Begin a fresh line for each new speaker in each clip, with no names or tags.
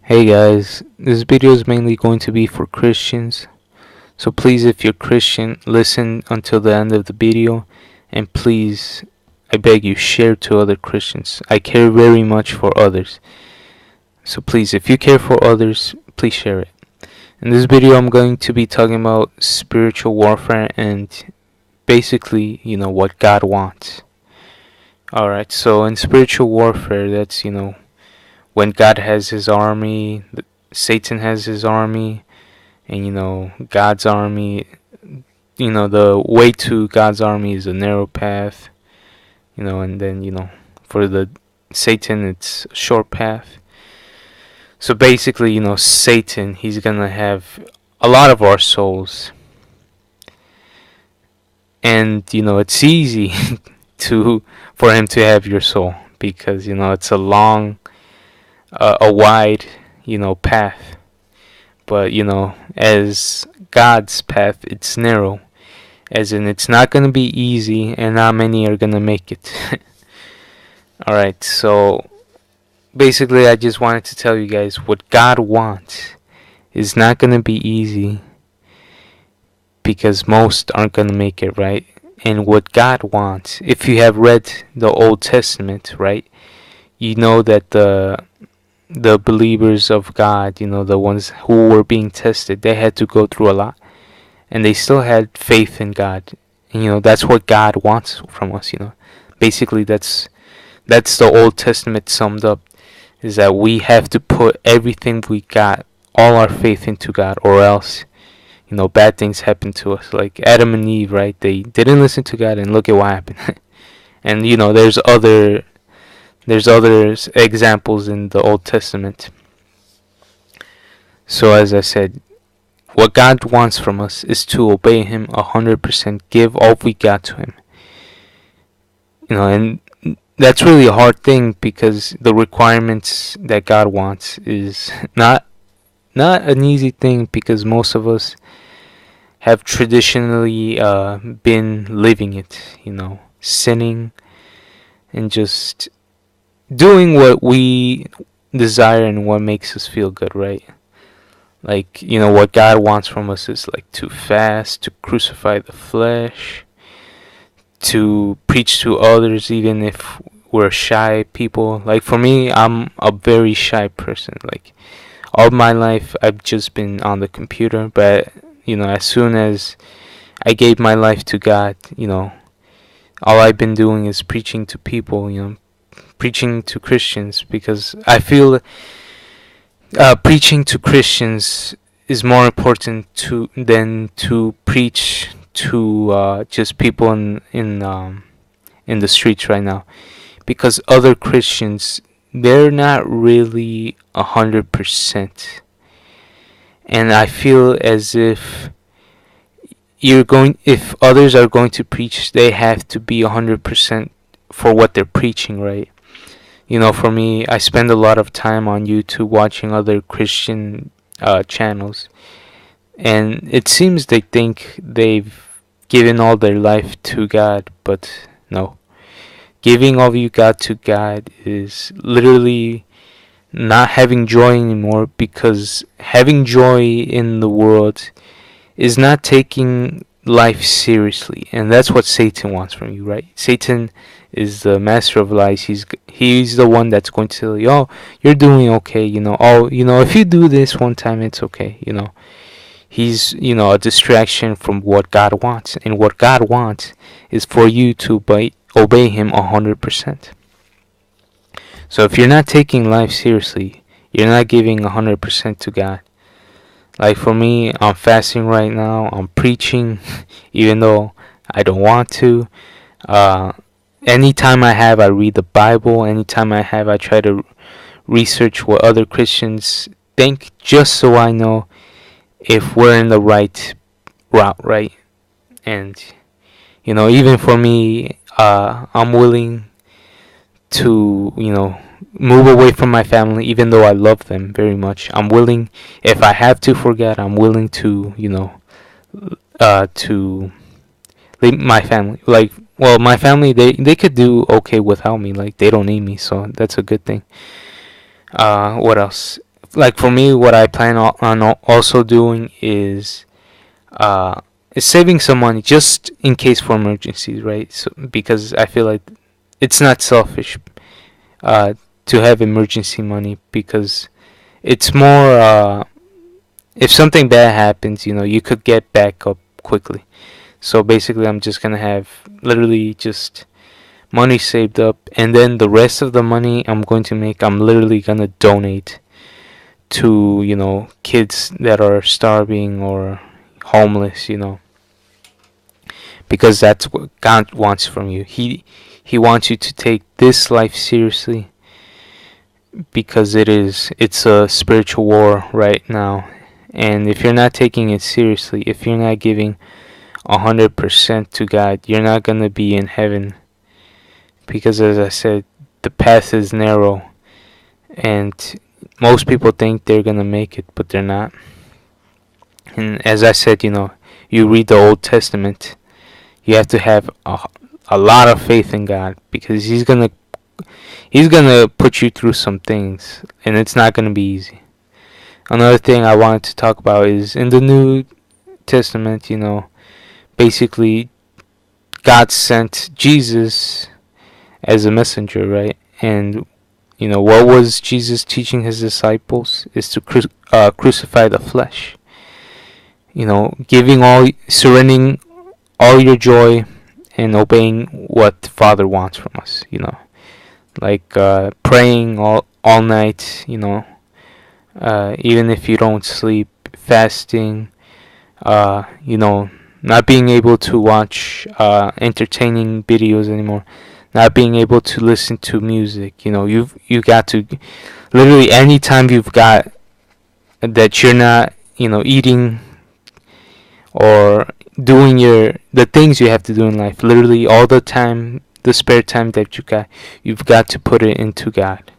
Hey guys, this video is mainly going to be for Christians. So please, if you're Christian, listen until the end of the video, and please, I beg you, share to other Christians. I care very much for others. So please, if you care for others, please share it. In this video, I'm going to be talking about spiritual warfare and basically, what God wants. Alright, so in spiritual warfare, that's, when God has his army, Satan has his army, and God's army. The way to God's army is a narrow path, and then for the Satan it's a short path. So basically, Satan, he's gonna have a lot of our souls, and it's easy to for him to have your soul because it's a long, a wide, path. But as God's path, it's narrow, as in it's not gonna be easy, and not many are gonna make it. All right, so basically, I just wanted to tell you guys what God wants is not gonna be easy because most aren't gonna make it, right? And what God wants, if you have read the Old Testament, right, you know that the believers of God, the ones who were being tested, they had to go through a lot, and they still had faith in God. And that's what God wants from us. Basically, that's the Old Testament summed up, is that we have to put everything we got, all our faith into God, or else bad things happen to us. Like Adam and Eve, right? They didn't listen to God, and look at what happened. And there's other examples in the Old Testament. So as I said, what God wants from us is to obey Him 100%, give all we got to Him. And that's really a hard thing because the requirements that God wants is not an easy thing, because most of us have traditionally been living it, sinning and just doing what we desire and what makes us feel good, right? Like, what God wants from us is like to fast, to crucify the flesh, to preach to others even if we're shy people. Like for me, I'm a very shy person. Like all my life I've just been on the computer, but as soon as I gave my life to God, all I've been doing is preaching to people, preaching to Christians, because I feel preaching to Christians is more important than to preach to just people in the streets right now, because other Christians, they're not really 100%. And I feel as if if others are going to preach, they have to be 100% for what they're preaching, right? For me, I spend a lot of time on YouTube watching other Christian channels, and it seems they think they've given all their life to God, but no. Giving all you got to God is literally not having joy anymore, because having joy in the world is not taking life seriously, and that's what Satan wants from you, right? Satan is the master of lies. He's the one that's going to tell you, oh, you're doing okay, if you do this one time, it's okay. He's a distraction from what God wants, and what God wants is for you to obey Him 100%. So if you're not taking life seriously, you're not giving 100% to God. Like for me, I'm fasting right now. I'm preaching, even though I don't want to. Anytime I have, I read the Bible. Anytime I have, I try to research what other Christians think, just so I know if we're in the right route, right? And even for me, I'm willing to move away from my family, even though I love them very much. I'm willing, if I have to forget, I'm willing to to leave my family. Like, well, my family, they could do okay without me. Like, they don't need me, so that's a good thing. What else? like for me, what I plan on also doing uh is saving some money just in case for emergencies, right? So because I feel like it's not selfish uh to have emergency money, because it's more if something bad happens, you could get back up quickly. So basically, I'm just gonna have literally just money saved up, and then the rest of the money I'm going to make, I'm literally gonna donate to kids that are starving or homeless, because that's what God wants from you. He wants you to take this life seriously, because it's a spiritual war right now. And if you're not taking it seriously, if you're not giving 100% to God, you're not gonna be in heaven, because as I said, the path is narrow, and most people think they're gonna make it, but they're not. And as I said, you read the Old Testament, you have to have a lot of faith in God, because He's gonna put you through some things, and it's not gonna be easy. Another thing I wanted to talk about is in the New Testament, basically God sent Jesus as a messenger, right? And what was Jesus teaching his disciples is to crucify the flesh. Surrendering all your joy and obeying what the Father wants from us. Like praying all night. Even if you don't sleep, fasting. Not being able to watch entertaining videos anymore, not being able to listen to music. You got to literally anytime you've got that you're not eating or doing the things you have to do in life. Literally all the time, the spare time that you've got to put it into God.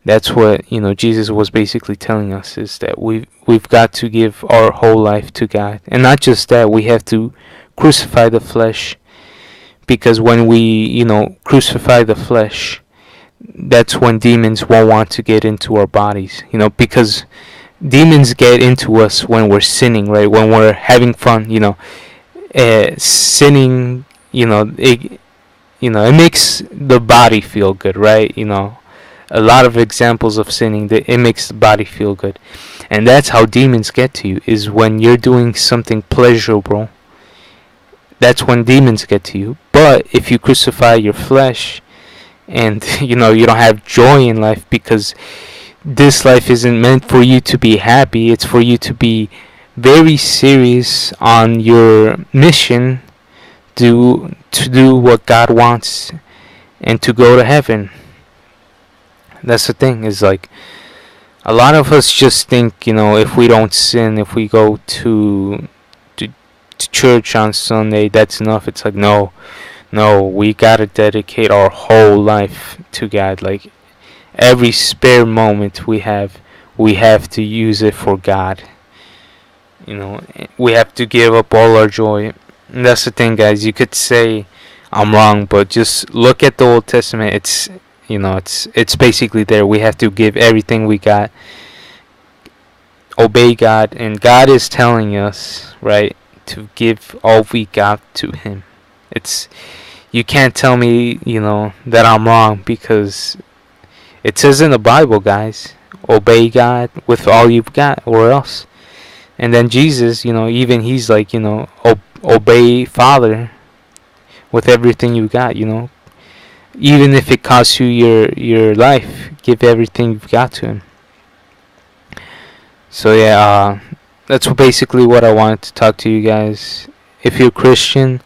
That's what Jesus was basically telling us, is that we've got to give our whole life to God. And not just that, we have to crucify the flesh, because when we crucify the flesh, that's when demons won't want to get into our bodies. Because demons get into us when we're sinning, right? When we're having fun. Sinning, it makes the body feel good, right? A lot of examples of sinning, that it makes the body feel good. And that's how demons get to you, is when you're doing something pleasurable. That's when demons get to you. But if you crucify your flesh, and you don't have joy in life, because this life isn't meant for you to be happy, it's for you to be very serious on your mission to do what God wants and to go to heaven. That's the thing, is like a lot of us just think, if we don't sin, if we go to church on Sunday, that's enough. It's like, no, we gotta dedicate our whole life to God. Like every spare moment we have to use it for God. We have to give up all our joy. And that's the thing, guys. You could say I'm wrong, but just look at the Old Testament. It's basically there. We have to give everything we got, obey God, and God is telling us, right, to give all we got to Him. You can't tell me, that I'm wrong, because it says in the Bible, guys, obey God with all you've got, or else. And then Jesus, even He's like, obey Father with everything you got, even if it costs you your life, give everything you've got to Him. So yeah, that's basically what I wanted to talk to you guys. If you're Christian,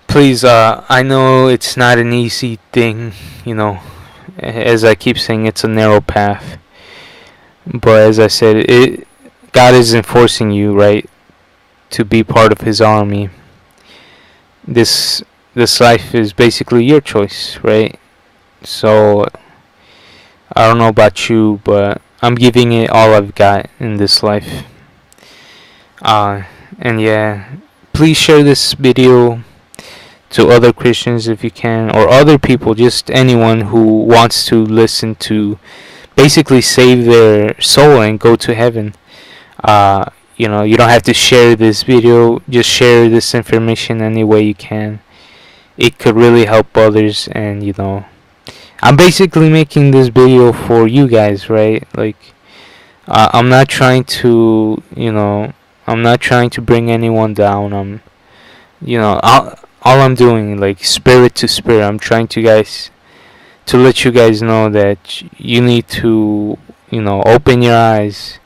please, I know it's not an easy thing, as I keep saying, it's a narrow path. But as I said, God isn't forcing you, right, to be part of His army. This life is basically your choice, right? So I don't know about you, but I'm giving it all I've got in this life. And yeah, please share this video to other Christians if you can, or other people, just anyone who wants to listen to basically save their soul and go to heaven. uh, you don't have to share this video, just share this information any way you can. It could really help others. And I'm basically making this video for you guys, right? Like, I'm not trying to, I'm not trying to bring anyone down. All I'm doing, like, spirit to spirit, I'm trying to let you guys know that you need to, open your eyes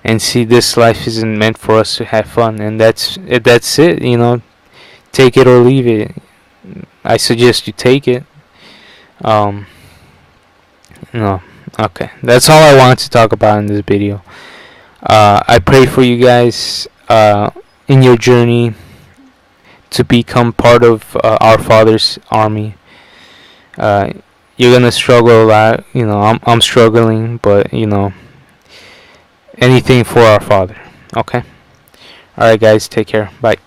and see this life isn't meant for us to have fun. And that's it. Take it or leave it. I suggest you take it. um no, okay, that's all I wanted to talk about in this video. I pray for you guys in your journey to become part of our Father's army. uh you're gonna struggle a lot. I'm struggling, but anything for our Father. Okay. All right, guys, take care. Bye.